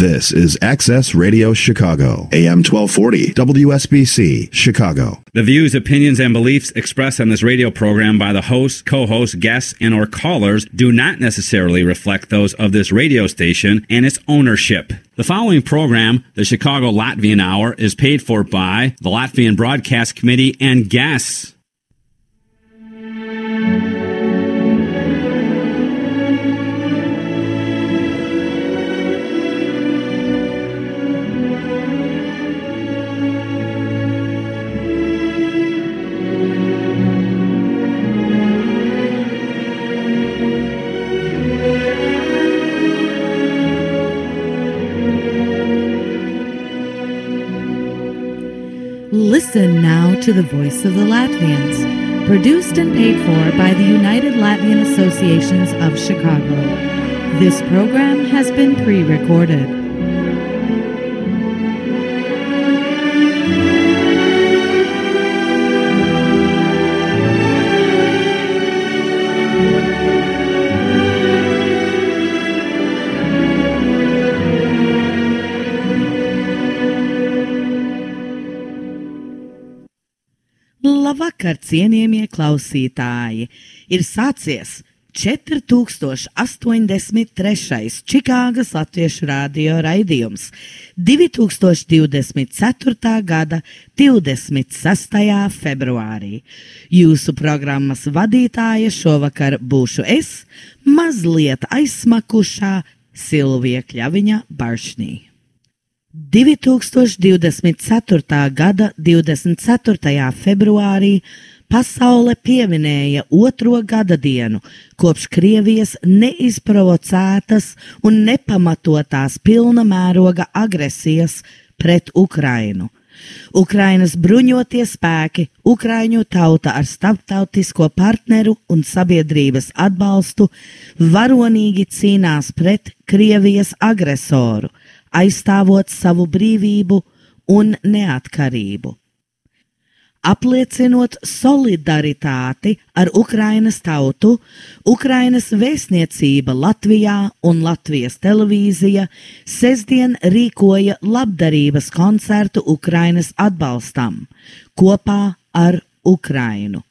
This is Access Radio Chicago, AM 1240, WSBC, Chicago. The views, opinions, and beliefs expressed on this radio program by the hosts, co-hosts, guests, and or callers do not necessarily reflect those of this radio station and its ownership. The following program, the Chicago Latvian Hour, is paid for by the Latvian Broadcast Committee and guests. Listen now to the Voice of the Latvians, produced and paid for by the United Latvian Associations of Chicago. This program has been pre-recorded. Labvakar, cienījamie klausītāji! Ir sācies 4083. Čikāgas Latviešu radio raidījums 2024. gada 26. februārī. Jūsu programmas vadītāja šovakar būšu es, mazliet aizsmakušā Silvija Kļaviņa Baršnī. 2024. gada 24. februārī pasaule pieminēja 2. gada dienu kopš Krievijas neizprovocētas un nepamatotās pilna mēroga agresijas pret Ukrainu. Ukrainas bruņotie spēki, Ukraiņu tauta ar starptautisko partneru un sabiedrības atbalstu varonīgi cīnās pret Krievijas agresoru, aizstāvot savu brīvību un neatkarību. Apliecinot solidaritāti ar Ukrainas tautu, Ukrainas vēstniecība Latvijā un Latvijas televīzija sestdien rīkoja labdarības koncertu Ukrainas atbalstam kopā ar Ukrainu.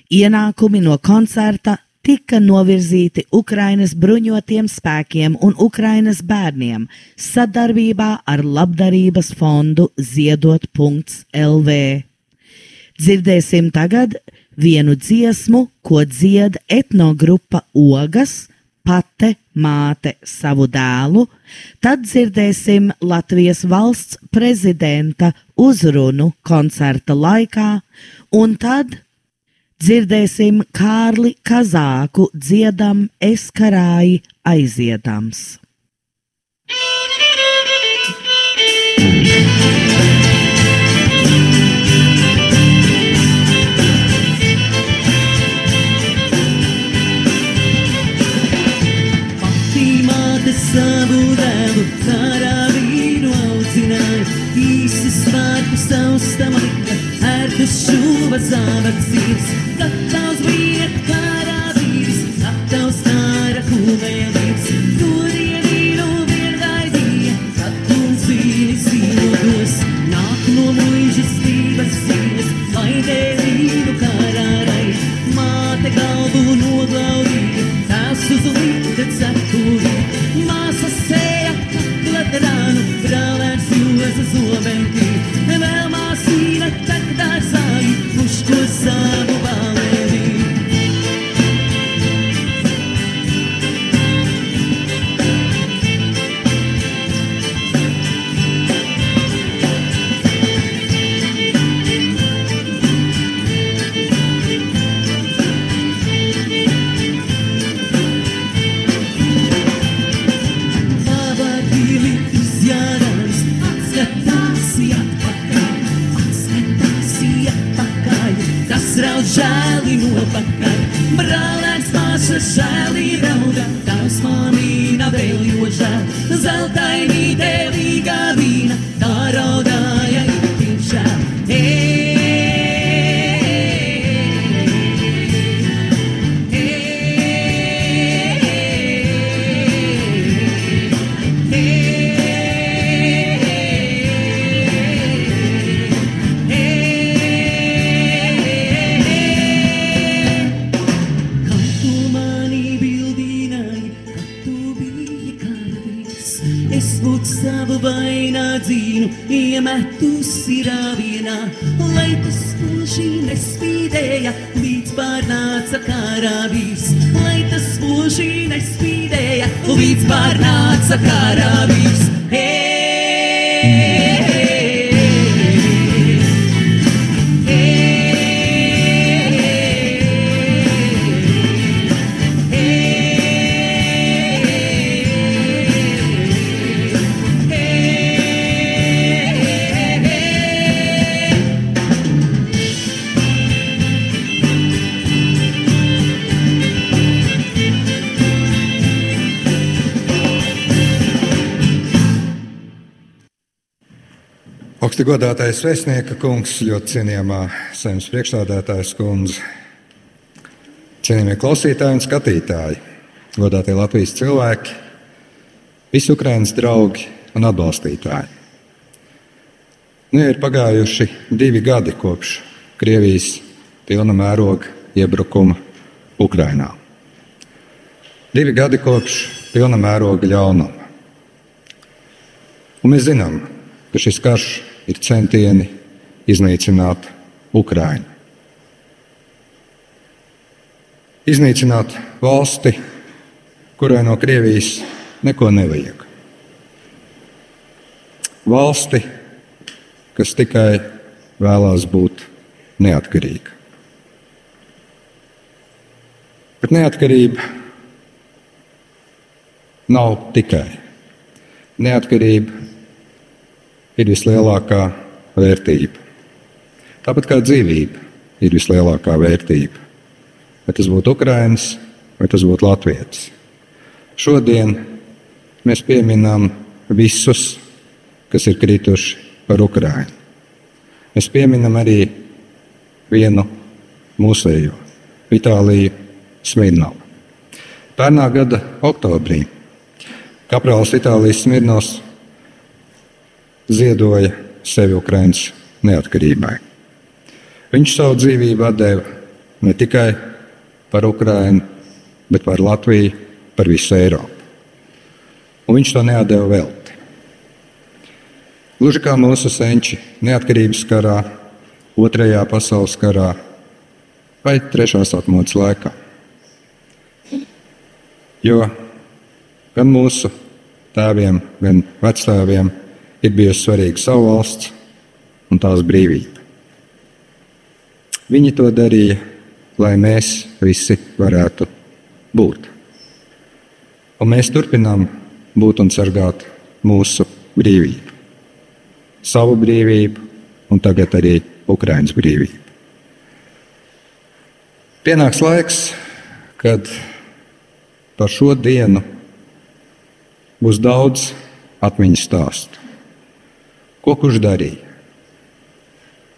Ienākumi no koncerta tika novirzīti Ukrainas bruņotiem spēkiem un Ukrainas bērniem sadarbībā ar labdarības fondu ziedot.lv. Dzirdēsim tagad vienu dziesmu, ko dzied etnogrupa Ogas, Pate māte savu dēlu, tad dzirdēsim Latvijas valsts prezidenta uzrunu koncerta laikā, un tad dzirdēsim Kārli Kazāku dziedam Es karāji aiziedams. Savu dēlu karavīru audzināja, īsi svārku saustam lika, ērtas šūvas zāvacīs, gatavs bija karavīris, gatavs kāra kuvēlīgs, turienīnu vien gaidīja, kad mums vīnis vīnodos, nāk no muižas stības ziņas, lai dēlīnu karārai, māte galvu noglaudīja, tās uz līta cepurī. Māsa sēja kakla drānu, brālēns jūza zobentī, vēl māsīna tak dārzāji, puško savu balēnī. Žēli nopakaļ, brālēns māsa žēli rauda, tavs māmīna vēl jo žēl, zeltainīte līgā vīna, tā raudāja itin žēl. Es lūdzu savu vainādzīnu, iemetus ir avienā, lai tas spoži nespīdēja, līdz pārnāca karavīrs. Lai tas spoži nespīdēja, līdz pārnāca karavīrs. Augsti godātais vēstnieka kungs, ļoti cienījamā Saeimas priekšsēdētājas kundze, cienījamie klausītāji un skatītāji, godātie Latvijas cilvēki, visi Ukrainas draugi un atbalstītāji. Ir pagājuši 2 gadi kopš Krievijas pilna mēroga iebrukuma Ukrainā. 2 gadi kopš pilna mēroga ļaunuma. Un mēs zinām, ka šis karš ir centieni iznīcināt Ukrainu. Iznīcināt valsti, kurai no Krievijas neko nevajag. Valsti, kas tikai vēlās būt neatkarīga. Bet neatkarība nav tikai. Neatkarība ir vislielākā vērtība. Tāpat kā dzīvība ir vislielākā vērtība. Vai tas būtu Ukrainas, vai tas būtu Latvijas. Šodien mēs pieminām visus, kas ir krituši par Ukrainu. Mēs pieminam arī vienu mūsējo, Vitāliju Smirnovu. Pērnā gada oktobrī kaprālis Vitālijs Smirnovs ziedoja sevi Ukrainas neatkarībai. Viņš savu dzīvību atdeva ne tikai par Ukrainu, bet par Latviju, par visu Eiropu. Un viņš to neatdeva velti. Gluži kā mūsu senči neatkarības karā, 2. pasaules karā vai 3. atmodas laikā. Jo gan mūsu tēviem, gan vectēviem ir bijusi svarīga savu valsts un tās brīvība. Viņi to darīja, lai mēs visi varētu būt. Un mēs turpinām būt un sargāt mūsu brīvību. Savu brīvību un tagad arī Ukrainas brīvību. Pienāks laiks, kad par šo dienu būs daudz atmiņu stāstu. Ko kurš darīja?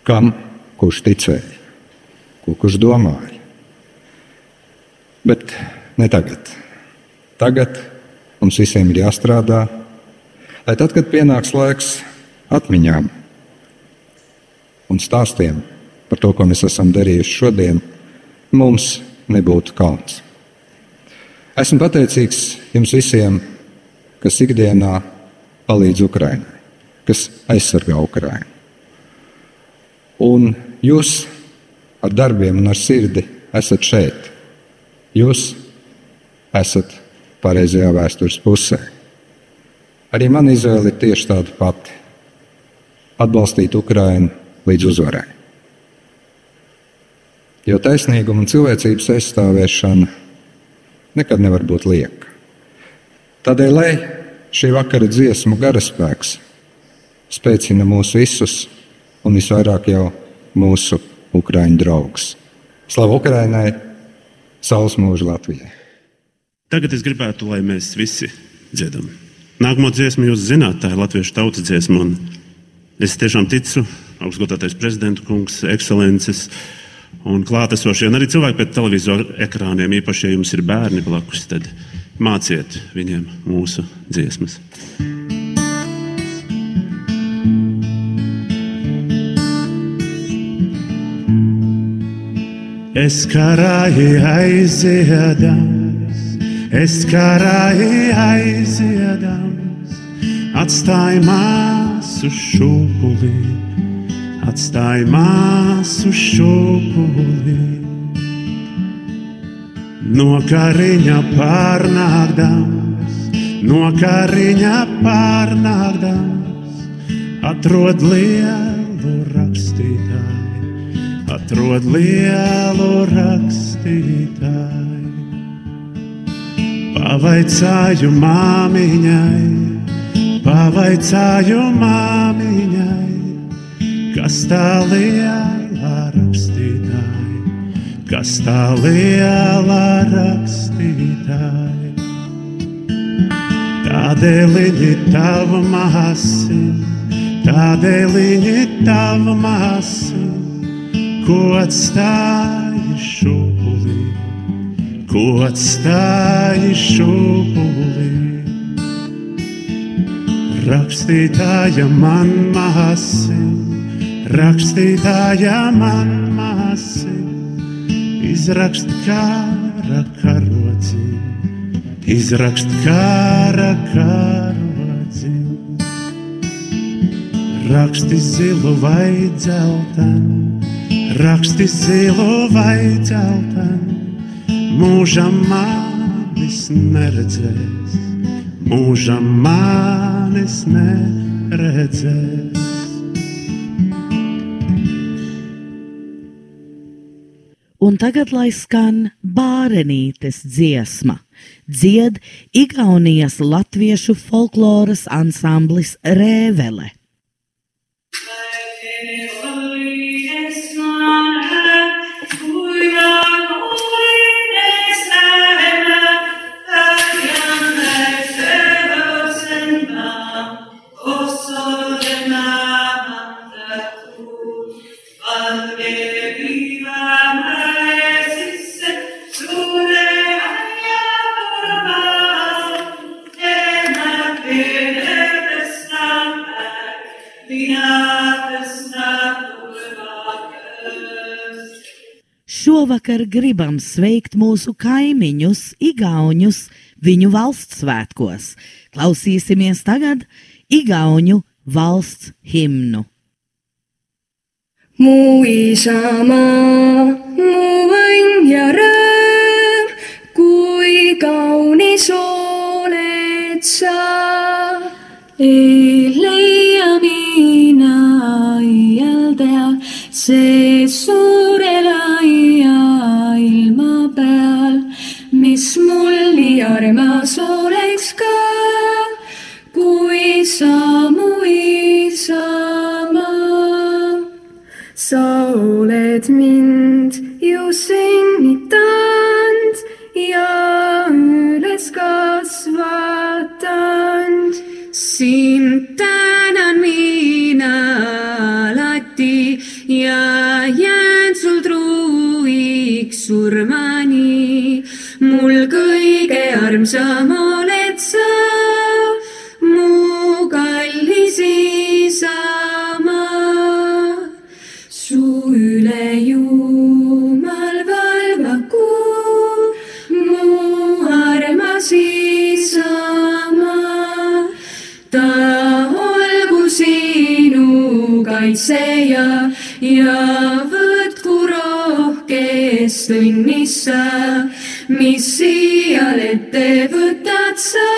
Kam kurš ticēja? Ko kurš domāja? Bet ne tagad. Tagad mums visiem ir jāstrādā, lai tad, kad pienāks laiks atmiņām un stāstiem par to, ko mēs esam darījuši šodien, mums nebūtu kauns. Esmu pateicīgs jums visiem, kas ikdienā palīdz Ukrainai, kas aizsargā Ukrainu. Un jūs ar darbiem un ar sirdi esat šeit. Jūs esat pareizajā vēstures pusē. Arī man izvēle ir tieši tāda pati – atbalstīt Ukrainu līdz uzvarai. Jo taisnīguma un cilvēcības aizstāvēšana nekad nevar būt lieka. Tādēļ, lai šī vakara dziesmu garaspēks spēcina mūs visus un visvairāk jau mūsu ukraiņu draugus. Slavu Ukrainai, saules mūžu Latvijai! Tagad es gribētu, lai mēs visi dziedam. Nākamo dziesmu jūs zināt, tā ir latviešu tautas dziesma. Un es tiešām ticu, augstgodātais prezidenta kungs, ekscelences un klātesošie, un arī cilvēki pēc televizoru ekrāniem, īpaši, ja jums ir bērni blakus, tad māciet viņiem mūsu dziesmas. Es karāju aiziedams, es karāju aiziedams, atstāj māsu šūpulī, atstāj māsu šūpulī. No kariņa pārnākdams, no kariņa pārnākdams, atrod lielu rakstītāju, atrod lielu rakstītāju. Pavaicāju māmiņai, kas tā liela rakstītāja, kas tā liela rakstītāja. Tādēļ tavu māsi, ko atstāji šūpulī, ko atstāji šūpulī. Rakstītāja man māsi, izrakst kara karodzi, izrakst kara karodzi. Raksti zilu vai dzelten, mūžam manis neredzēs, mūžam manis neredzēs. Un tagad lai skan Bārenītes dziesma. Dzied Igaunijas latviešu folkloras ansamblis Rēvele. Šovakar gribam sveikt mūsu kaimiņus, igauņus, viņu valsts svētkos. Klausīsimies tagad igauņu valsts himnu. Mu isamaa, mu õnn ja rõõm, kui kaunis oled sa. Ei leia mina iial teha, see suure laia ilma peal, mis mul nii armas oleks ka, kui sa mu isamaa. Sa oled mind ju sünnitanud ja üles kasvatanud. Sind tänan mina alati ja jään sul truuiks surmani. Mul kõige armsam oled sa, mu kallis isamaa. Su üle Jumal valvagu, mu armas isamaa. Ta olgu sinu kaitseja ja võtku rohkest õnnissa, mis iial ette võtad sa,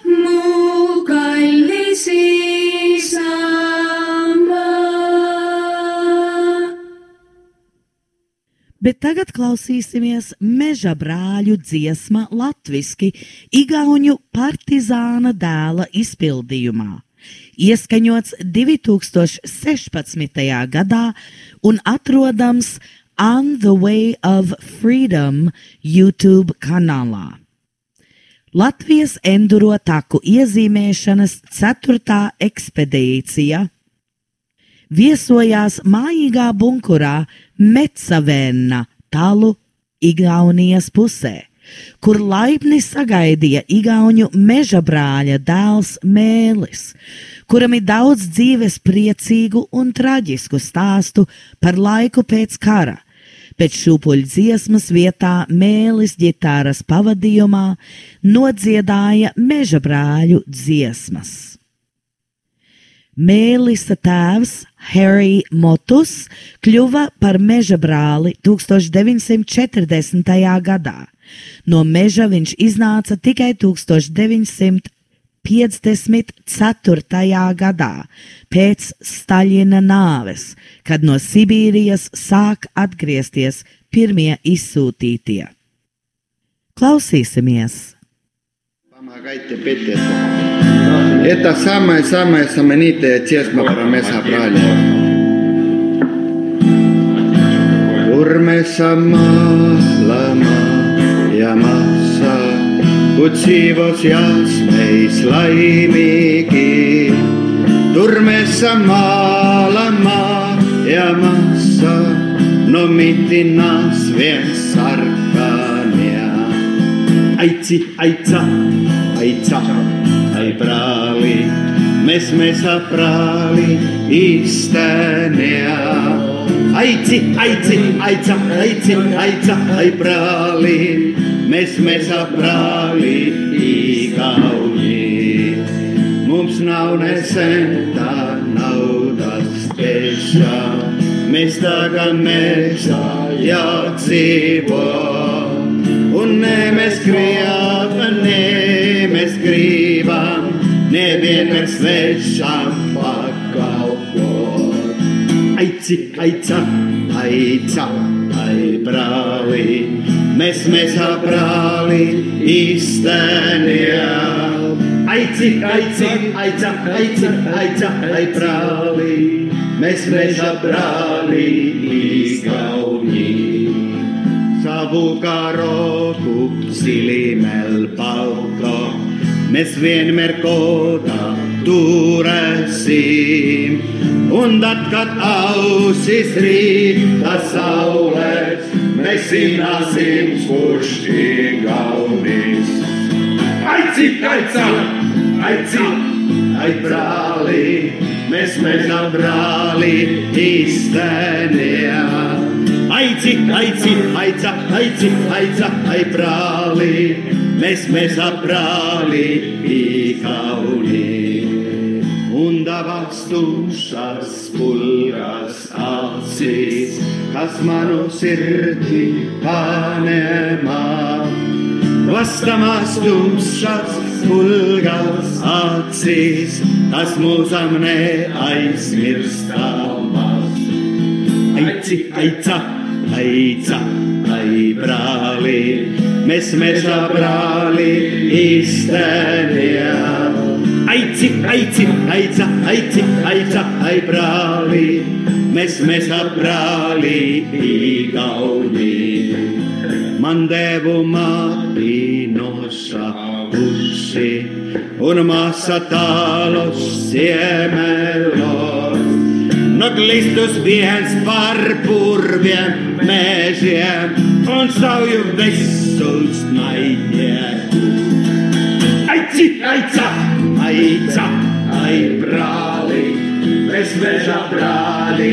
mu kallis isamaa. Bet tagad klausīsimies Meža brāļu dziesma latviski igauņu partizāna dēla izpildījumā. Ieskaņots 2016. gadā un atrodams On the Way of Freedom YouTube kanālā. Latvijas enduro taku iezīmēšanas 4. ekspedīcija viesojās mājīgā bunkurā Metsavenna talu Igaunijas pusē, kur laipni sagaidīja igauņu meža brāļa dēls Mēlis, kuram ir daudz dzīves priecīgu un traģisku stāstu par laiku pēc kara, Pēc šūpuļu dziesmas vietā Mēlis ģitāras pavadījumā nodziedāja Meža brāļu dziesmas. Mēlisa tēvs Harry Motus kļuva par Meža brāli 1940. gadā. No Meža viņš iznāca tikai 1954. gadā, pēc Staļina nāves, kad no Sibīrijas sāk atgriezties pirmie izsūtītie. Klausīsimies! Помогайте петь это. Это самая знаменитая песня про Меса брали. Urmessa lama ja massa, kutsivos jasmeis laimiki. Turmessa lama ja massa, no mitinas viens sarkania. Aitsi, aitsa, aitsa, ai brāli, mēs brāli īstenībā. Aitsi, aitsi, aitsa, aitsi, aitsa, ai brāli, mēs brāli īkauni. Mums nav nesenta naudas peša, mēs tagad jādzīvo. Un ne mēs gribam, nevienam svešam pakalpot. Aitsi, aitsa, aitsa, ai brāli, mēs brāli īstenībā. Aitsi, aitsi, aitsa, aitsi, aitsa, ai brāli, mēs brāli īkauni. Savu karoku silimel palko, mēs vienmēr kodā turēsim. Un tad, kad ausis rīta saulēs, mēs zināsim, kurš ir galvenais. Aitsi, aitsa, aitsi, ai brāli, mēs brāli īstenībā. Aitsi, aitsi, aitsa, aitsi, aitsa, ai brāli, mēs brāli īkauni. Un davas tumšas pulgas acīs, kas manu sirdi paņēmā. Vastamas tumšas pulgas acīs, kas mūzam neaizmirstamas. Aitsi, aitsa, aitsa, ai brāli, mēs brāli īstenībā. Aitsi, aitsi, aitsa, aitsi, aitsa, ai brāli, mēs brāli īkauni. Man devu māti nošavusi, un māsa tālos ziemelos. No glistus viens par purviem mežiem, un sauju visus naidnieku. Aitsi, aitsa, aitsa, ai brāli, mēs brāli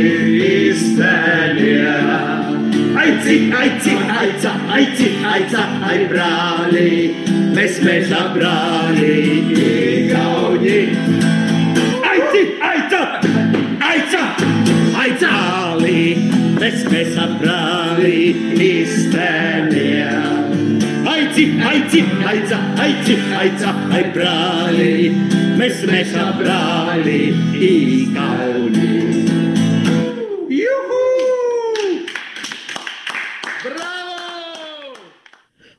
īstenībā. Aitsi, aitsi, aitsa, aitsi, aitsa, ai brāli, mēs brāli īkauni. Aitsi, aitsa, aitsa, aitsa, brāli, mēs brāli īstenībā. Aitsi, aitsi, aitsa, aitsi, aitsa, ai brāli, mēs brāli īkauni. Juhu! Bravo!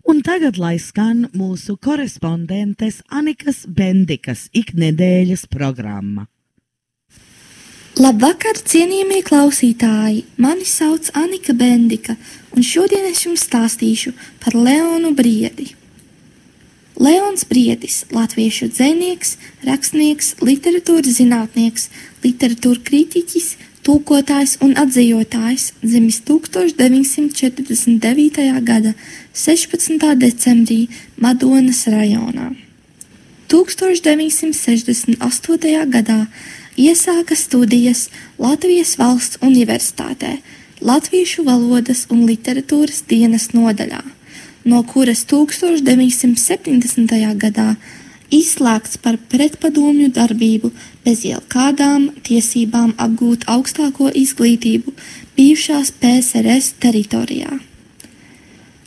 Un tagad lai skan mūsu korespondentes Anikas Bendikas iknedēļas programma. Labvakar, cienījamie klausītāji! Mani sauc Anika Bendika, un šodien es jums stāstīšu par Leonu Briedi. Leons Briedis, latviešu dzejnieks, rakstnieks, literatūras zinātnieks, literatūra kritiķis, tulkotājs un atzejotājs, dzimis 1949. gada 16. decembrī Madonas rajonā. 1968. gadā iesāka studijas Latvijas Valsts Universitātē, Latviešu valodas un literatūras dienas nodaļā, no kuras 1970. gadā izslēgts par pretpadomju darbību bez jebkādām tiesībām apgūt augstāko izglītību bijušās PSRS teritorijā.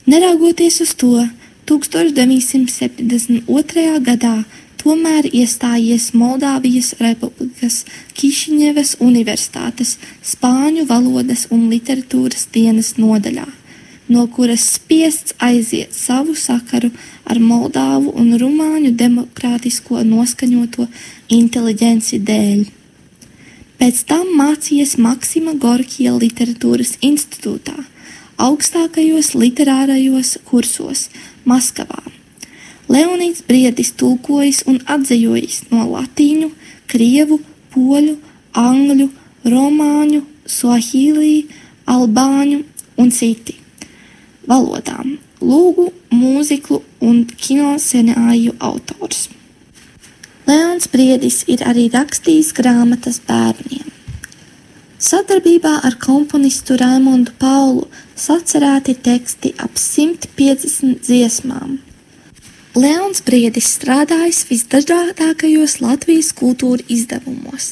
Neraugoties uz to, 1972. gadā tomēr iestājies Moldāvijas Republikas Kišiņevas Universitātes Spāņu valodas un literatūras dienas nodaļā, no kuras spiests aiziet savu sakaru ar Moldāvu un Rumāņu demokrātisko noskaņoto inteliģenci dēļ. Pēc tam mācījies Maksima Gorkija literatūras institūtā, augstākajos literārajos kursos Maskavā. Leonīds Briedis tulkojis un atzejojis no latīņu, krievu, poļu, angļu, romāņu, suahīlī, albāņu un citi valodām, lūgu, mūziklu un kinoscenāriju autors. Leons Briedis ir arī rakstījis grāmatas bērniem. Sadarbībā ar komponistu Raimondu Paulu sacerēti teksti ap 150 dziesmām. Leons Briedis strādājis visdažādākajos Latvijas kultūra izdevumos,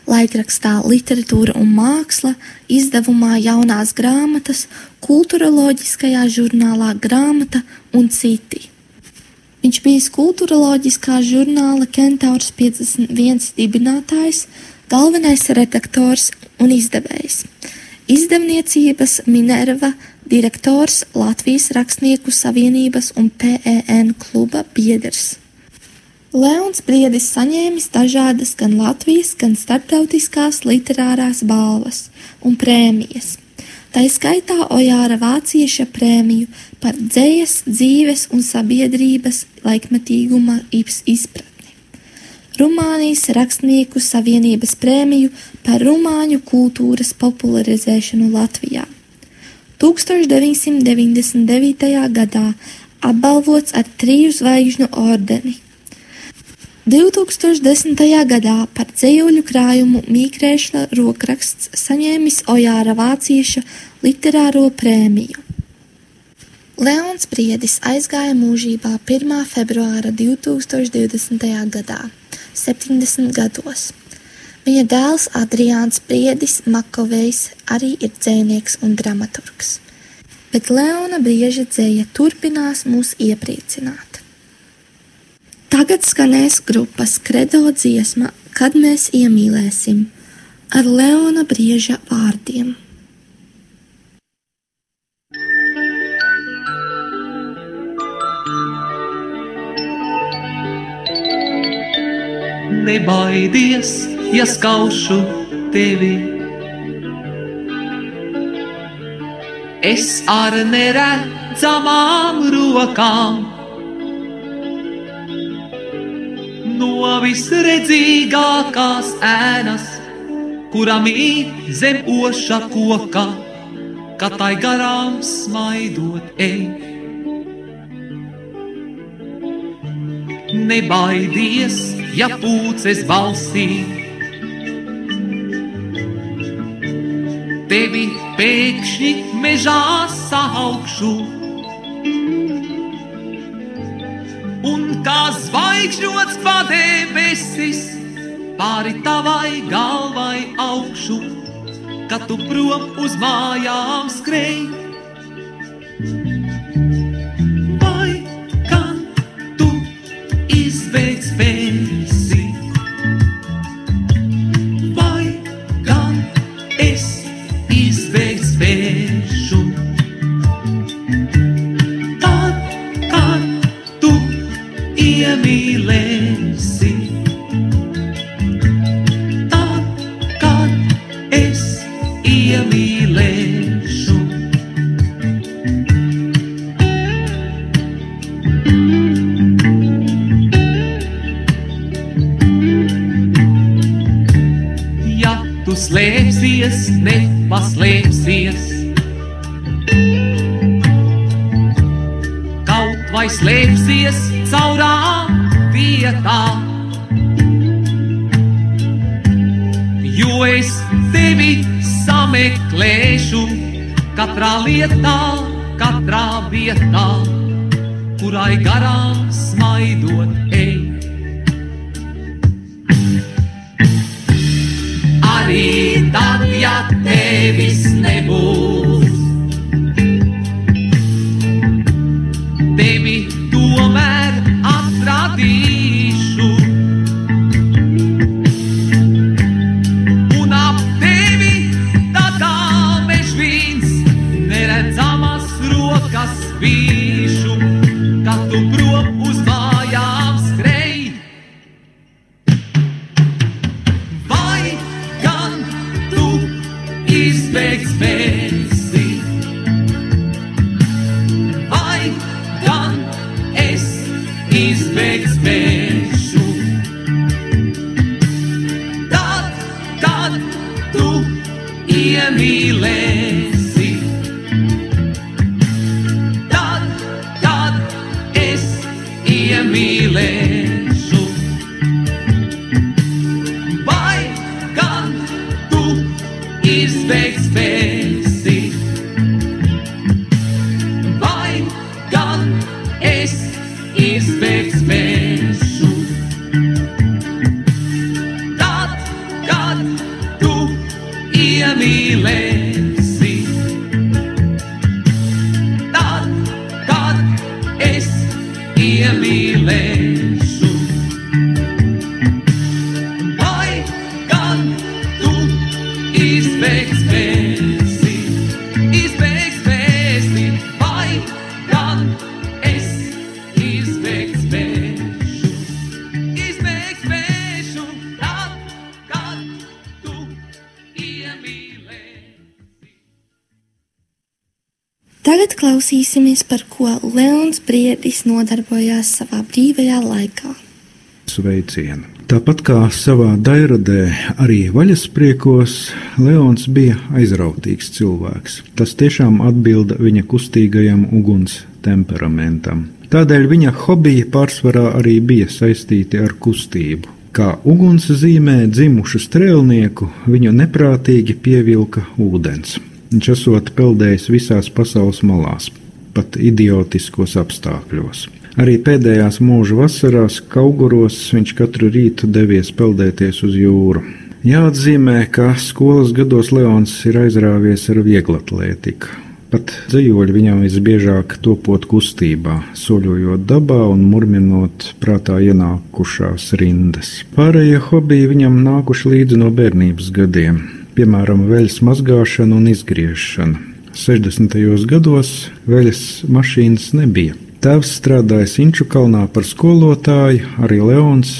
laikrakstā Literatūra un māksla, izdevumā Jaunās grāmatas, kulturoloģiskajā žurnālā Grāmata un citi. Viņš bijis kulturoloģiskā žurnāla Kentaurs 51 dibinātājs, galvenais redaktors un izdevējs. Izdevniecības Minerva direktors, Latvijas rakstnieku savienības un PEN kluba biedrs. Leons Briedis saņēmis dažādas gan Latvijas, gan starptautiskās literārās balvas un prēmijas. Tā skaitā Ojāra Vācieša prēmiju par dzejas, dzīves un sabiedrības laikmetīguma izpratni. Rumānijas rakstnieku savienības prēmiju par rumāņu kultūras popularizēšanu Latvijā. 1999. gadā apbalvots ar 3 zvaigžņu ordeni. 2010. gadā par dzejoļu krājumu Mīkrēšļa rokraksts saņēmis Ojāra Vācieša literāro prēmiju. Leons Briedis aizgāja mūžībā 1. februāra 2020. gadā, 70 gados. Viņa dēls Adriāns Briedis Makovejs arī ir dzejnieks un dramaturgs. Bet Leona Brieža dzeja turpinās mūs iepriecināt. Tagad skanēs grupas Kredo dziesma, Kad mēs iemīlēsim, ar Leona Brieža vārdiem. Nebaidies, ja skaušu tevi. Es ar neredzamām rokām no visredzīgākās ēnas, kura mīt zem oša koka, kad tai garām smaidot ej. Nebaidies, ja pūces balsī tevi pēkšņi mežā saukšu, un kā zvaigžņots padebesis pāri tavai galvai augšu, kad tu prom uz mājām skrej. Vai kad tu izbeigt spēsi, vai gan es izbeigt spēšu, tad, kad tu iemīlēsi, tad, kad es iemīlēšu. Ja tu slēpsies, nepaslēpsies, kaut vai slēpsies caurā vietā, jo es tevi samīlēšu. pameklēšu katrā lietā, katrā vietā, kurai garām smaidot ej. Arī tad, ja tevis nebūs, tevi tomēr atradīšu. Un ap tevi tā kā mežvīns neredzamas rokas vīšu, kad tu prom uz mājām skrej. Vai gan tu izbēgs spēsi, vai gan es izbēgs spēšu. Tad, kad tu iemīlēsi, tad, kad es iemīlēšu. Vai gan tu izbēgs spēsi, vai gan es izbēgs spēšu. Tad, kad tu iemīlēsi, tad, kad es iemīlēšu. Vai gan tu izbēgs spēsi, izbēgs spēsi, vai gan es izbēgs spēšu, izbēgs spēšu, tad, kad tu iemīlēsi. Tagad klausīsimies, par ko Leons Briedis nodarbojās savā brīvajā laikā. Sveicienu! Tāpat kā savā dairadē, arī vaļaspriekos, Leons bija aizrautīgs cilvēks. Tas tiešām atbilda viņa kustīgajam uguns temperamentam. Tādēļ viņa hobiji pārsvarā arī bija saistīti ar kustību. Kā uguns zīmē dzimušu strēlnieku, viņu neprātīgi pievilka ūdens. Viņš esot peldējis visās pasaules malās, pat idiotiskos apstākļos. Arī pēdējās mūža vasarās Kauguros viņš katru rītu devies peldēties uz jūru. Jāatzīmē, ka skolas gados Leons ir aizrāvies ar vieglatlētiku. Pat dzejoļi viņam visbiežāk topot kustībā, soļojot dabā un murminot prātā ienākušās rindas. Pārējie hobiji viņam nākuši līdzi no bērnības gadiem, piemēram, veļas mazgāšana un izgriešana. 60. gados veļas mašīnas nebija. Tēvs strādāja Inčukalnā par skolotāju, arī Leons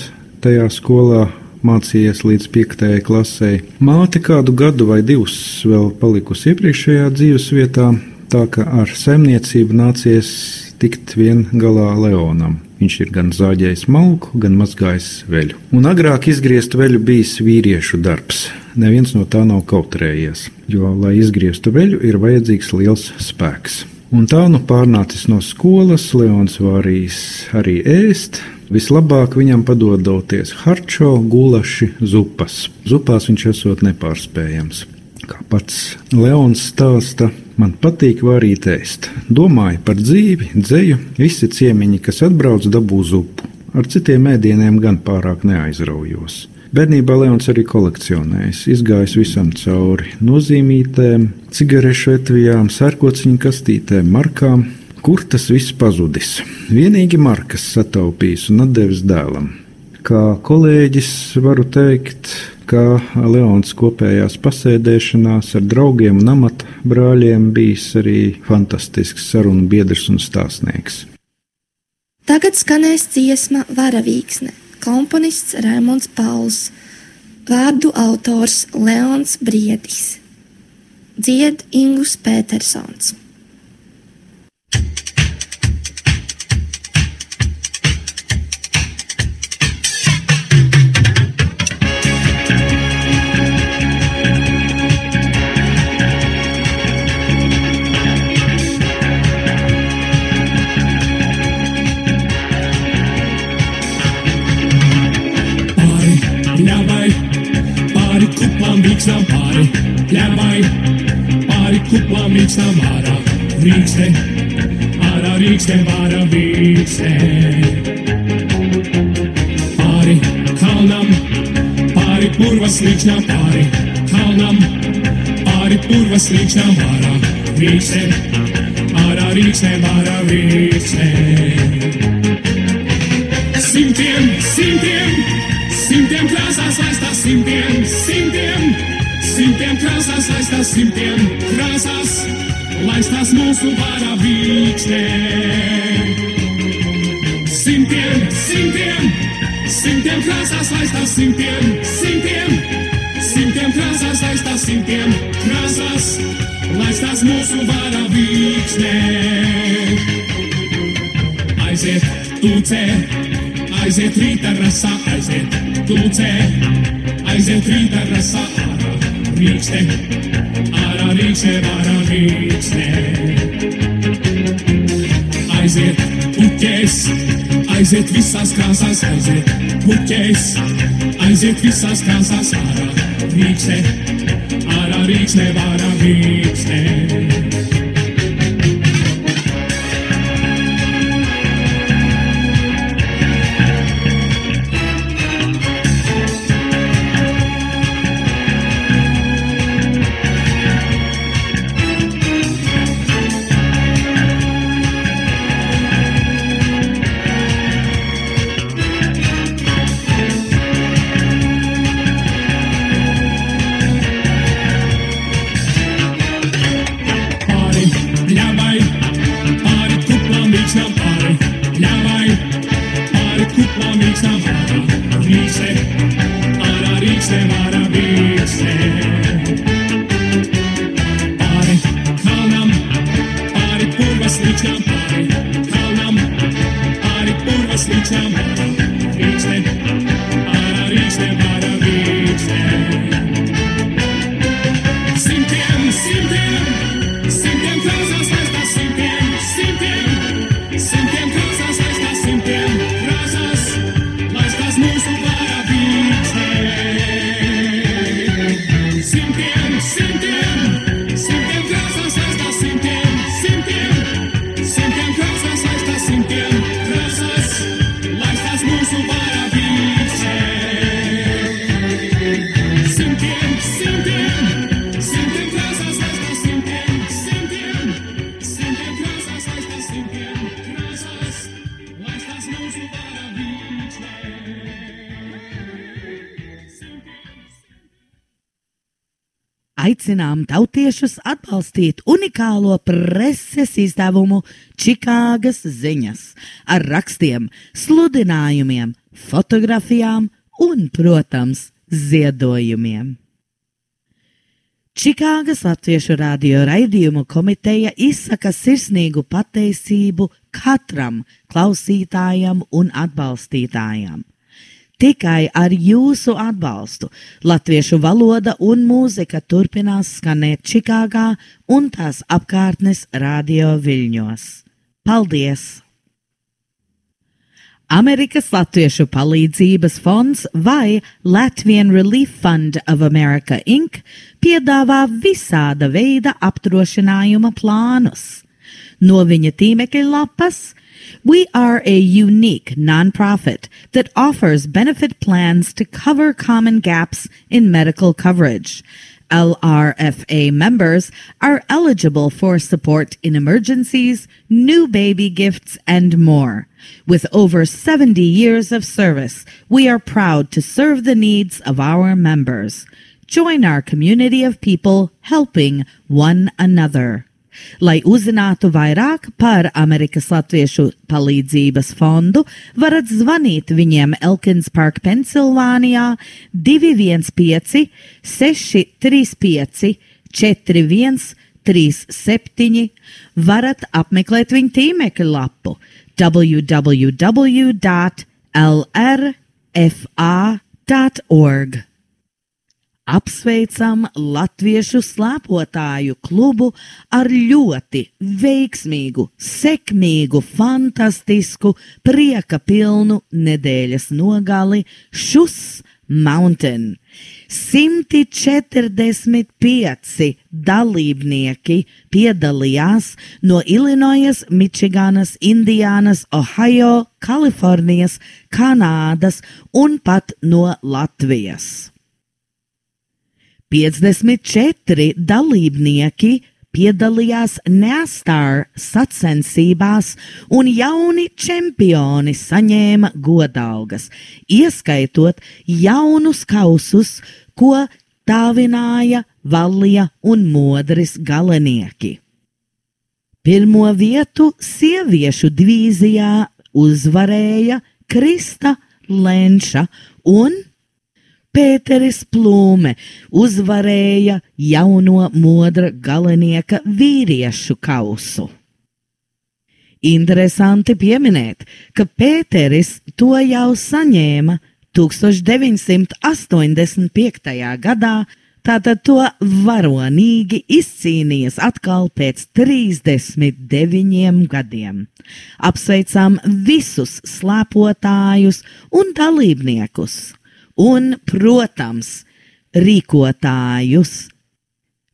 tajā skolā mācījies līdz 5. klasē. Māte kādu gadu vai divus vēl palikusi iepriekšējā dzīvesvietā, tā ka ar saimniecību nācies tikt vien galā Leonam. Viņš ir gan zāģējis malku, gan mazgājis veļu. Un agrāk izgriezt veļu bijis vīriešu darbs. Neviens no tā nav kautrējies, jo, lai izgrieztu veļu, ir vajadzīgs liels spēks. Un tā nu pārnācis no skolas, Leons vārījis arī ēst. Vislabāk viņam padodoties harčo, gulaši, zupas. Zupās viņš esot nepārspējams. Kā pats Leons stāsta, man patīk vārīt ēst. Domāju par dzīvi, dzeju, visi ciemiņi, kas atbrauc, dabū zupu. Ar citiem ēdieniem gan pārāk neaizraujos. Bērnībā Leons arī kolekcionējis, izgājis visam cauri nozīmītēm, cigarešu etvijām, sērkociņu kastītēm, markām. Kur tas viss pazudis? Vienīgi markas sataupījis un atdevis dēlam. Kā kolēģis varu teikt, ka Leons kopējās pasēdēšanās ar draugiem un amata brāļiem bijis arī fantastisks sarunu biedrs un stāstnieks. Tagad skanēs dziesma Varavīksne. Komponists Raimonds Pauls, vārdu autors Leons Briedis, dzied Ingus Pētersons. Pāri kuplām vīkstam pāri, pļavai, pāri kuplām vīkstam ārā, rīkste, vārā vīkste. Pāri kalnam, pāri purvas līkšņām pāri, kalnam, pāri purvas līkšņām vārā, rīkste, vārā vīkste. Simtiem krāsās laistās simtiem krāsās laistās simtiem krāsās laistās mūsu vārā vīkstē. Simtiem krāsās laistās simtiem krāsās laistās simtiem krāsās laistās mūsu vārā vīkstē. Aiziet tūcē, aiziet rīta rasā, aiziet tūcē, aiziet rīta rasā, ārā rīkste, vārā rīkste. Aiziet puķēs, aiziet visās krāsās, aiziet puķēs, aiziet visās krāsās, ārā rīkste, vārā rīkste. Aicinām tautiešus atbalstīt unikālo preses izdevumu Čikāgas ziņas ar rakstiem, sludinājumiem, fotografijām un, protams, ziedojumiem. Čikāgas Latviešu radio raidījumu komiteja izsaka sirsnīgu pateicību katram klausītājam un atbalstītājam. Tikai ar jūsu atbalstu latviešu valoda un mūzika turpinās skanēt Čikāgā un tās apkārtnes radio viļņos. Paldies! Amerikas Latviešu palīdzības fonds vai Latvian Relief Fund of America Inc. piedāvā visāda veida apdrošinājuma plānus. No viņa tīmekļa lapas we are a unique nonprofit that offers benefit plans to cover common gaps in medical coverage. LRFA members are eligible for support in emergencies, new baby gifts, and more. With over 70 years of service, we are proud to serve the needs of our members. Join our community of people helping one another. Lai uzzinātu vairāk par Amerikas Latviešu palīdzības fondu, varat zvanīt viņiem Elkins Park, Pensilvānijā 215-635-4137. Varat apmeklēt viņu tīmekļa lapu www.lrfa.org. Apsveicam Latviešu slēpotāju klubu ar ļoti veiksmīgu, sekmīgu, fantastisku, prieka pilnu nedēļas nogali šus Mountain. 145 dalībnieki piedalījās no Ilinojas, Mičiganas, Indiānas, Ohio, Kalifornijas, Kanādas un pat no Latvijas. 54 dalībnieki piedalījās NASCAR sacensībās, un jauni čempioni saņēma godalgas, ieskaitot jaunus kausus, ko dāvināja Vallija un Modris galenieki. Pirmo vietu sieviešu divīzijā uzvarēja Krista Lenša un Pēteris Plūme uzvarēja jauno Modra galenieka vīriešu kausu. Interesanti pieminēt, ka Pēteris to jau saņēma 1985. gadā, tātad to varonīgi izcīnījis atkal pēc 39 gadiem. Apsveicām visus slēpotājus un dalībniekus. Un, protams, rīkotājus,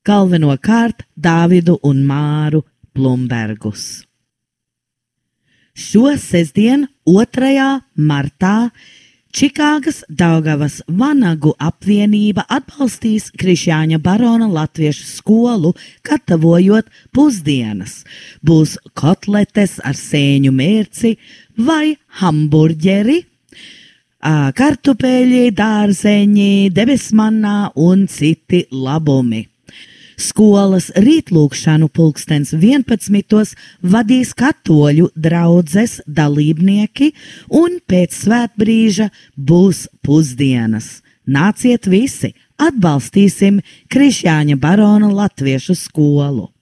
galvenokārt Dāvidu un Māru Blumbergus. Šo sestdienu, 2. martā, Čikāgas Daugavas Vanagu apvienība atbalstīs Krišjāņa Barona latviešu skolu, gatavojot pusdienas. Būs kotletes ar sēņu mērci vai hamburģeri, kartupeļi, dārzeņi, debesmannā un citi labumi. Skolas rītlūkšanu 11. vadīs katoļu draudzes dalībnieki, un pēc svētbrīža būs pusdienas. Nāciet visi, atbalstīsim Krišjāņa Barona latviešu skolu.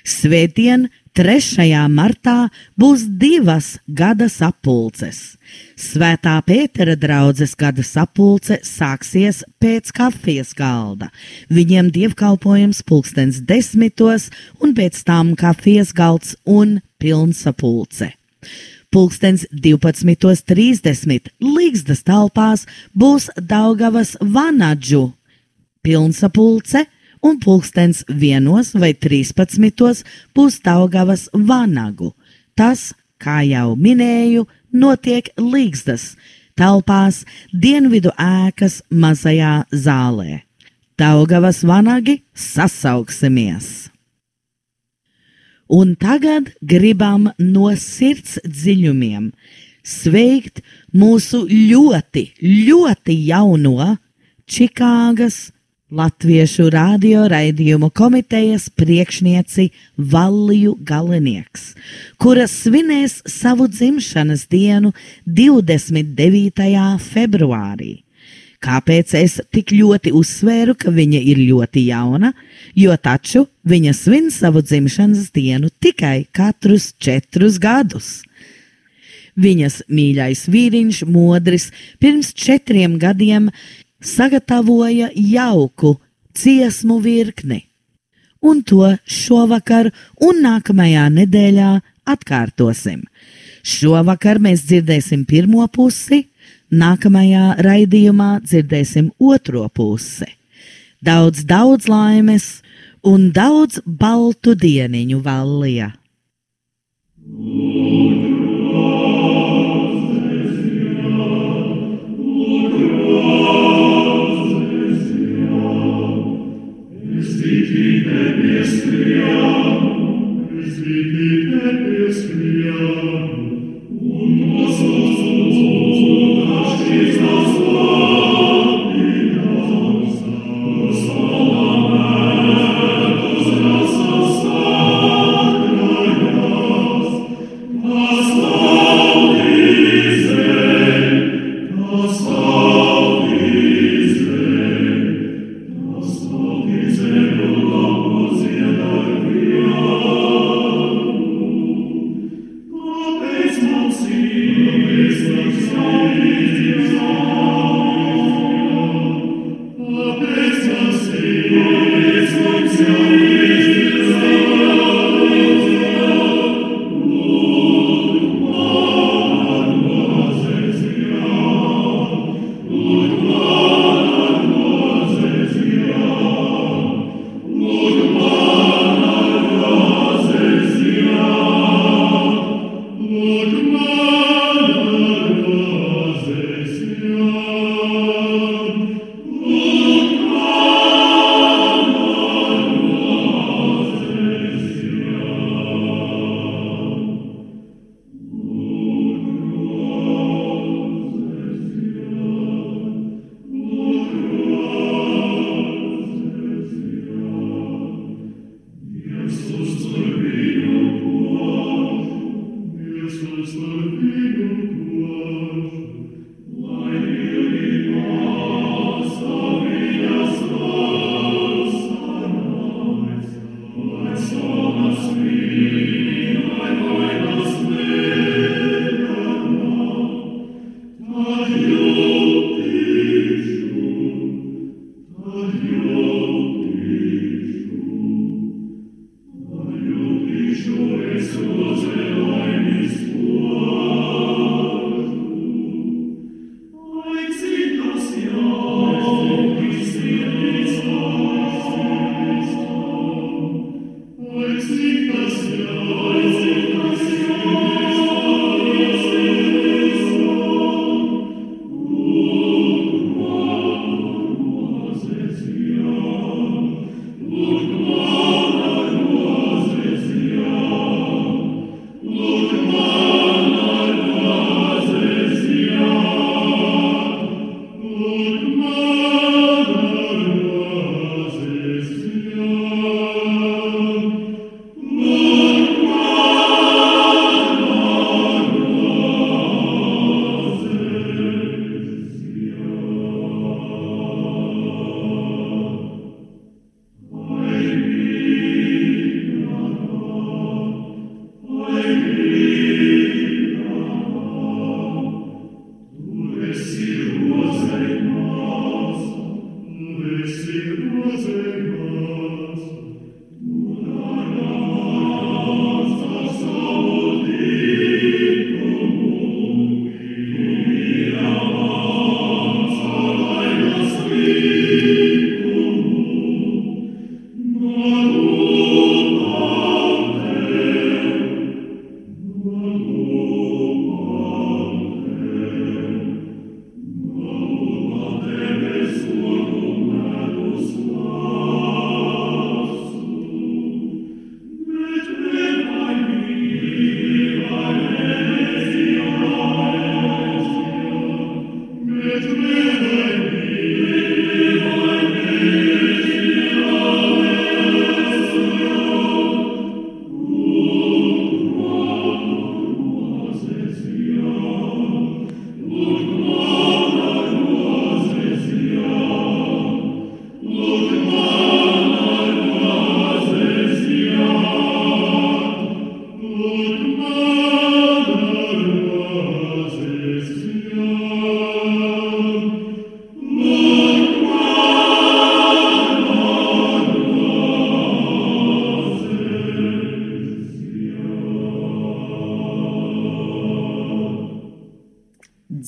Svētdien, 3. martā, būs 2 gada sapulces. Svētā Pētera draudzes gada sapulce sāksies pēc kafijas galda. Viņiem dievkalpojums 10:00 un pēc tam kafijas galds un pilnsapulce. 12:30 Līgzdas telpās būs Daugavas Vanadžu pilnsapulce, un 1 vai 13 būs Daugavas Vanagu. Tas, kā jau minēju, notiek Līgzdas telpās Dienvidu ēkas mazajā zālē. Daugavas Vanagi, sasauksimies! Un tagad gribam no sirds dziļumiem sveikt mūsu ļoti jauno Čikāgas Latviešu radio raidījumu komitejas priekšnieci Valliju galenieks, kura svinēs savu dzimšanas dienu 29. februārī. Kāpēc es tik ļoti uzsvēru, ka viņa ir ļoti jauna? Jo taču viņa svin savu dzimšanas dienu tikai katrus 4 gadus. Viņas mīļais vīriņš Modris pirms 4 gadiem sagatavoja jauku dziesmu virkni, un to šovakar un nākamajā nedēļā atkārtosim. Šovakar mēs dzirdēsim pirmo pusi, nākamajā raidījumā dzirdēsim otro pusi. Daudz laimes un daudz baltu dieniņu, Vallija! Oh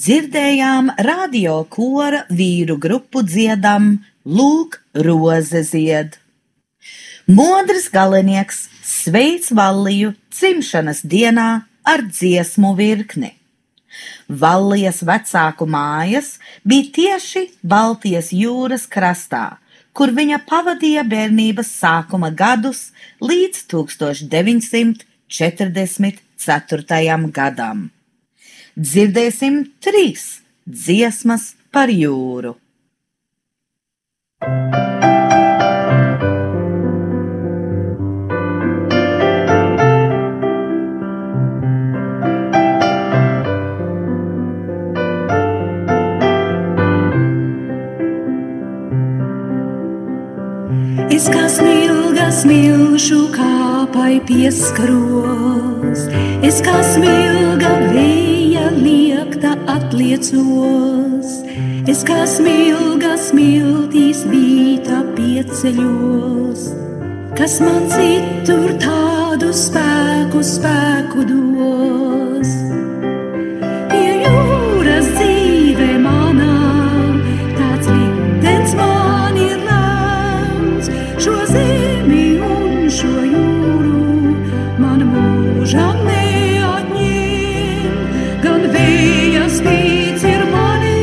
Dzirdējām radio kora vīru grupu dziedam Lūk, roze zied. Modrs galinieks sveic Valliju dzimšanas dienā ar dziesmu virkni. Vallijas vecāku mājas bija tieši Baltijas jūras krastā, kur viņa pavadīja bērnības sākuma gadus līdz 1944. gadam. Dzirdēsim 3 dziesmas par jūru. Es kā smilga smilšu kāpai pieskaros, es kā smilga vēja liekta atliecos, es kā smilga smiltīs vīta pieceļos, kas man citur tādu spēku dos. Pie jūras dzīve manā, tāds liktenis man ir lemts, šo zemi un šo jūru man mūžam neatņem. Gan vēja spīdz ir manī,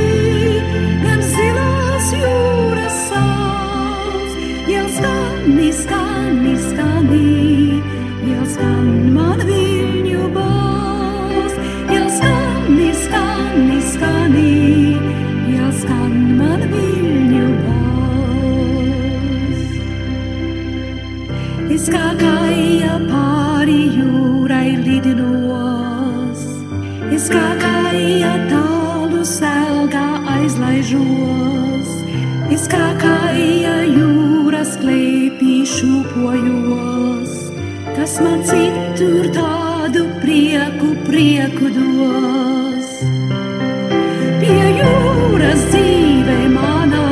gan zilās jūras sāls, jau skani, skani, skani, jau skan man viļņu balss, jau skani, skani, skani, jau skan man viļņu balss. Es kā kāja pāri jūrai lidinos, es kā kāja tālu selgā aizlaižos, es kā kāja jūras klēpī šūpojos, kas man citur tādu prieku dos. Pie jūras dzīve manā,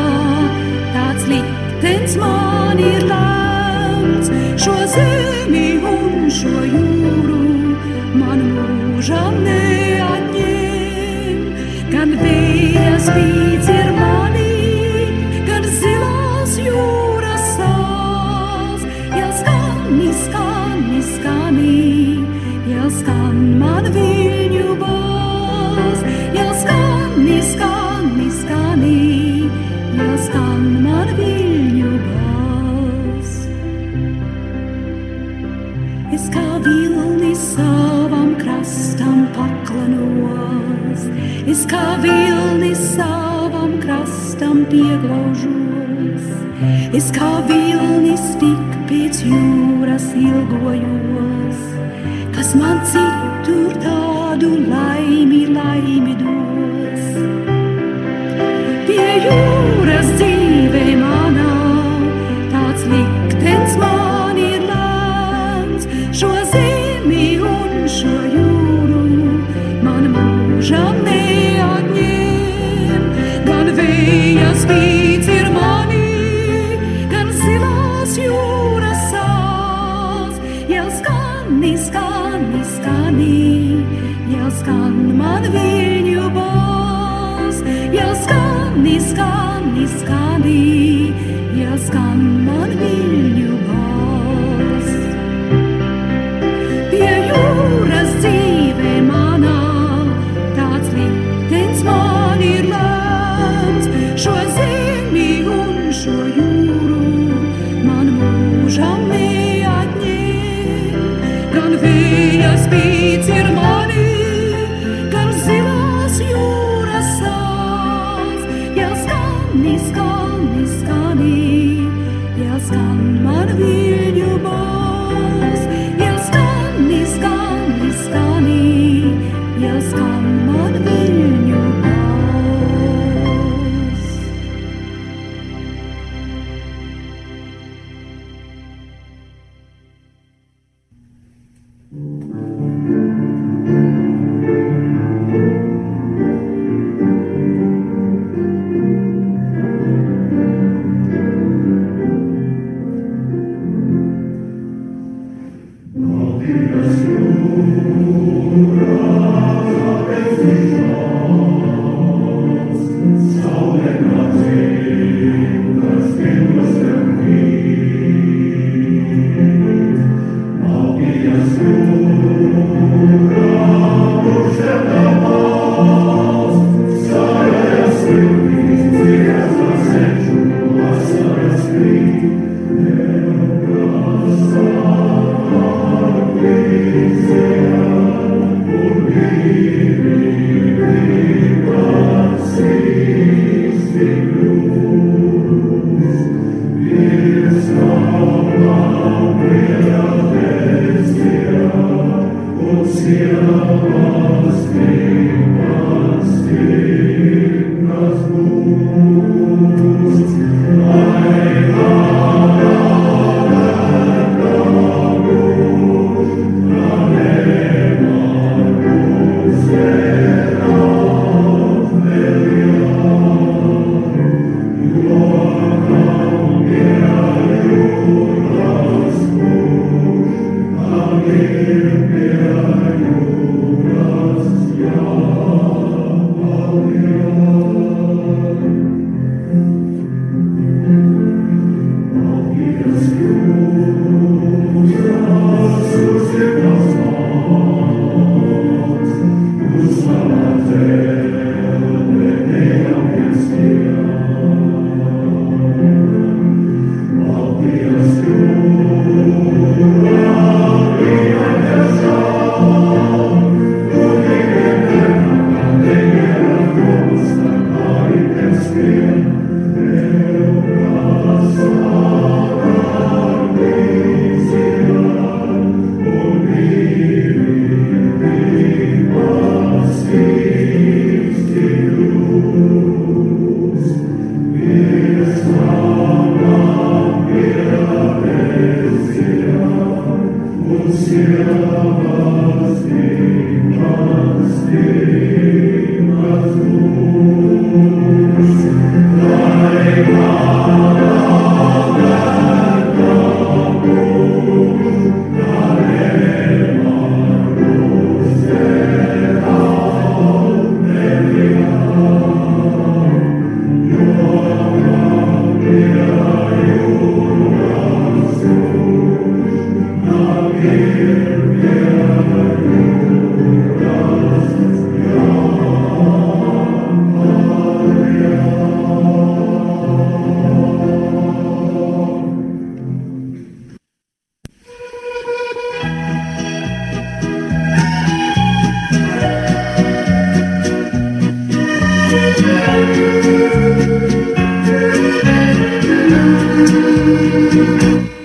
tāds liktenis man ir lemts, šo zemi un šo jūru man mūžam neatņem. Gan vēja spīdz ir manī, gan zilās jūras sāls, jau skani, skani, skani, jau skan man viļņu balss, jau skani, skani, skani, jau skan man viļņu balss. Es kā vilni savam krastam paklanos, es kā vilni savam krastam tam pieglaužos. Es kā vilnis tik pēc jūras ilgojos, kas man citur tādu laimi dos. Pie jūras dzīvē manā, tāds liktenis man ir lēns, šo zemi un šo jūru man mūžam neatņem. Gan vējas spīdz ir manī, gan zilās jūras sāls, jau skani, skani, skani, jau skan man viļņu balss, jau skani, skani, skani, jau skan man viļņu balss. Pie jūras dzīvē manā, tāds liktenis man ir lēns, šo zemi un šo jūru man mūžam neatņem. Gan vējas spīdz ir manī, gan zilās jūras sāls, jau skani, skani, skani, jau skan man viļņu balss, jau skani, skani, skani, jau skan man viļņu balss.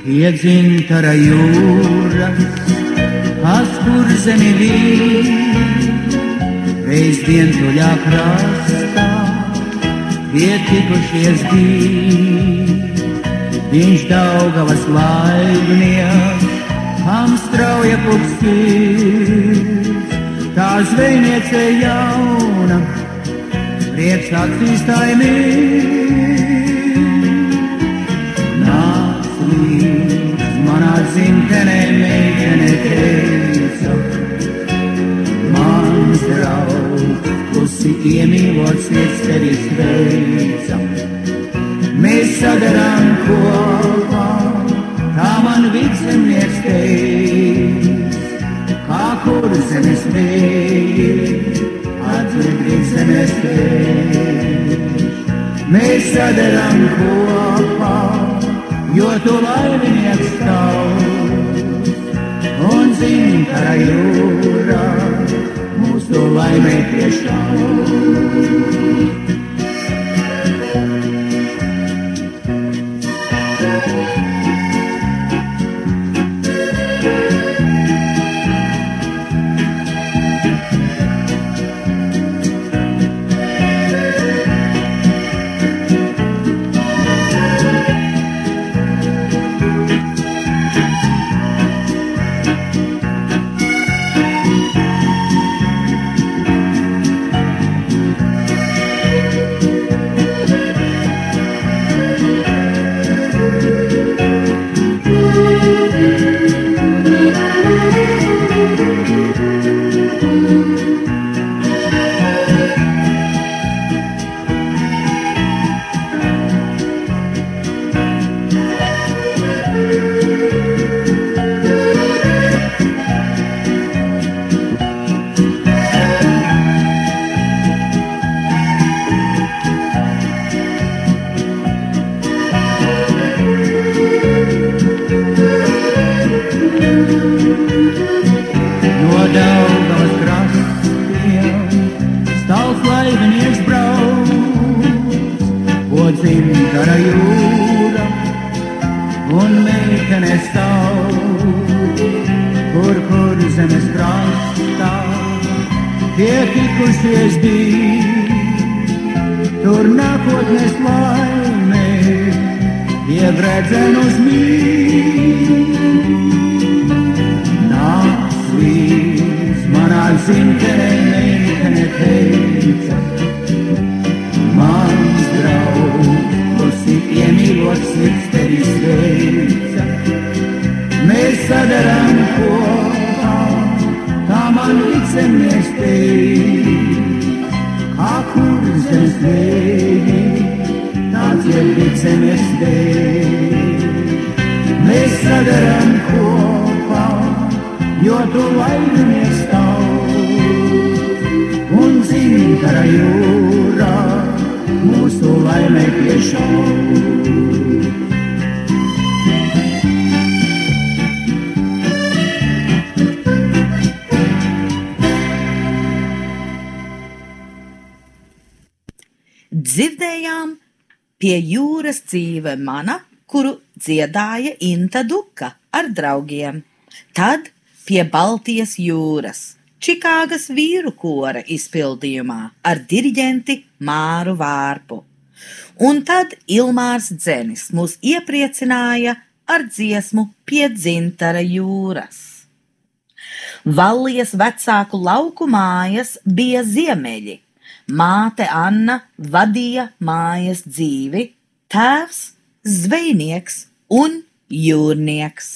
Iedzintara jūra, kas kur zemi vīd, reiz vientuļā krastā, pietikušies divi. Viņš Daugavas laivnieks, kam strauja pukstīs, tā zvejniece jauna, prieks acīs taimīt. Nāc līdz manā dzimtenē, meitene teica, mans draugs, klusi iemīlots sirds tevi sveica. Mēs sadarām kopā, kā man vidzemnieks teiks, kā kur zemes vēji, atdzied vidzemes teiks. Mēs sadarām kopā, jo tu laiminieks tavs, un zintara jūra mūsu laimē piešķaut. Dzirdējām Pie jūras dzīve mana, kuru dziedāja Inta Duka ar draugiem. Tad Pie Baltijas jūras, Čikāgas vīru kora izpildījumā ar diriģenti Māru Vārpu. Un tad Ilmārs Dzenis mūs iepriecināja ar dziesmu Pie dzintara jūras. Vallijas vecāku lauku mājas bija ziemeļi. Māte Anna vadīja mājas dzīvi, tēvs zvejnieks un jūrnieks.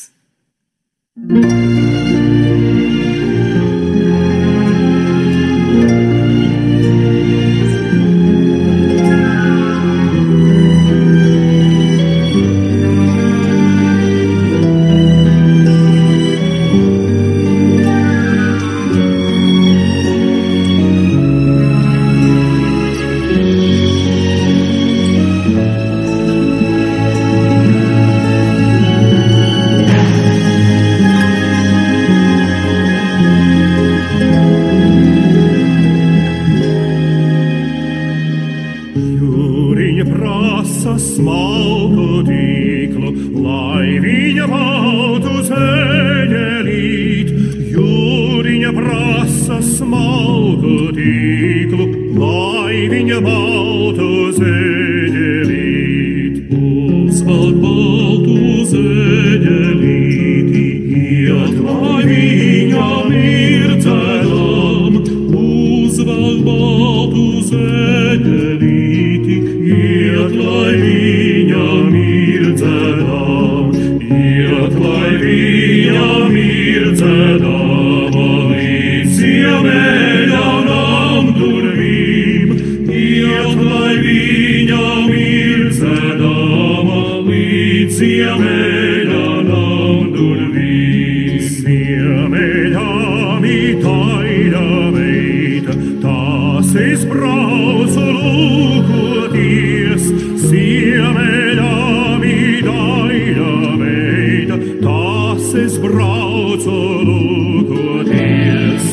prasa smalku tīklu, lai viņa baltu zeķelīt. Jūriņa prasa smalku tīklu, lai viņa baltu zeķelīt. Uzvelk baltu zeķelīti, iet, lai viņa mirdzēlam. Uzvelk baltu zeķelīti, iet, lai viņa mirdzēlam. Iet, lai viņa mirdzēlam, līdz ziemeļaunām durvīm. Iet, lai viņa mirdzēlam, līdz ziemeļaunām durvīm. Ziemeļami taida meita, tās es braucu lūkoties. Ziemeļami taida meita, tās es braucu lūkoties.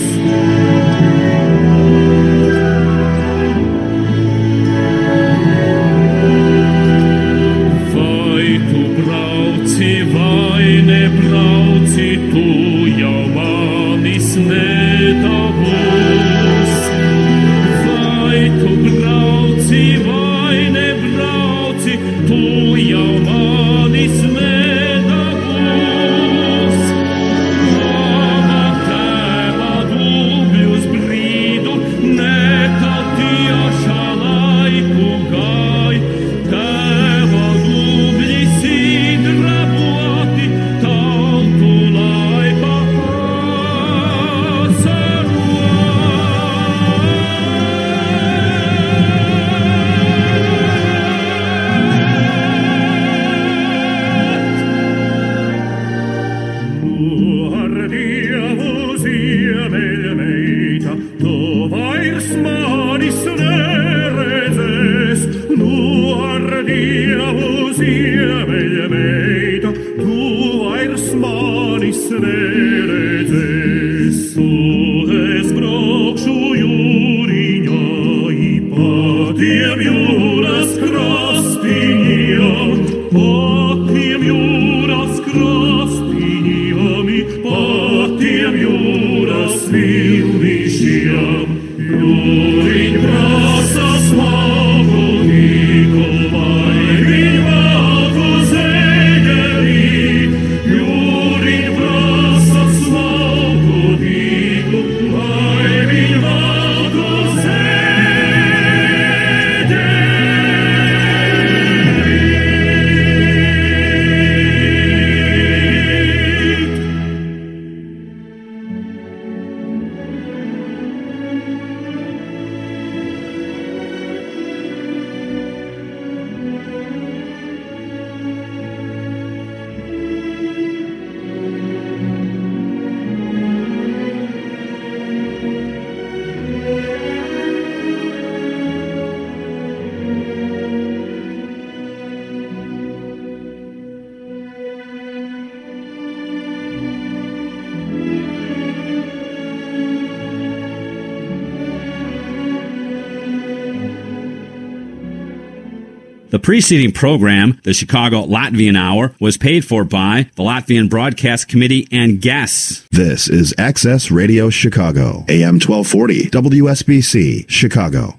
Vai tu brauci vai nebrauci, tu jau manis nedabūs. Vai tu brauci vai nebrauci, tu jau manis nedabūs. Mama tēva dubļus brīdu, nekad tieša laiku gāj. Tēva dubļi sidraboti, tautu laika ar Dievu ziemeļmeita, tu vairs manis neredzēs. Nu ar Dievu ziemeļmeita, tu vairs manis neredzēs. Tu es braukšu jūriņā, pa tiem jūras krastiņiem, pa tiem jūras krastiņiem, pa tiem jūras vilnišiem. Jūriņ prasa smagu tīklu, lai viņ valtu zeķelīt. Jūriņ prasa smagu tīklu, lai viņ valtu zeķelīt. The preceding program, the Chicago Latvian Hour, was paid for by the Latvian Broadcast Committee and guests. This is Access Radio Chicago, AM 1240, WSBC, Chicago.